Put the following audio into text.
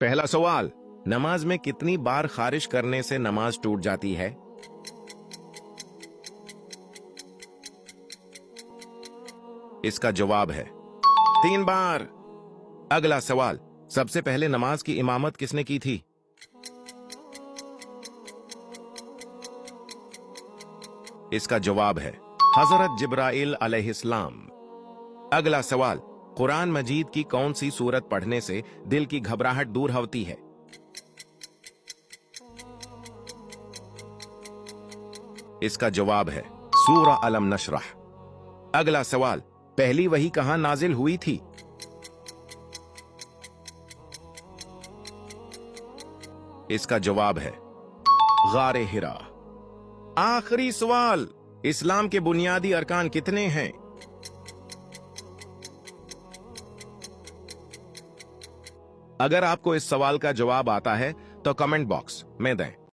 पहला सवाल, नमाज में कितनी बार खारिश करने से नमाज टूट जाती है? इसका जवाब है 3 बार। अगला सवाल, सबसे पहले नमाज की इमामत किसने की थी? इसका जवाब है हजरत जिब्राइल अलैहिस्सलाम। अगला सवाल, कुरान मजीद की कौन सी सूरत पढ़ने से दिल की घबराहट दूर होती है? इसका जवाब है सूरा अलम नशरह। अगला सवाल, पहली वही कहां नाजिल हुई थी? इसका जवाब है गारे हिरा। आखिरी सवाल, इस्लाम के बुनियादी अरकान कितने हैं? अगर आपको इस सवाल का जवाब आता है तो कमेंट बॉक्स में दें।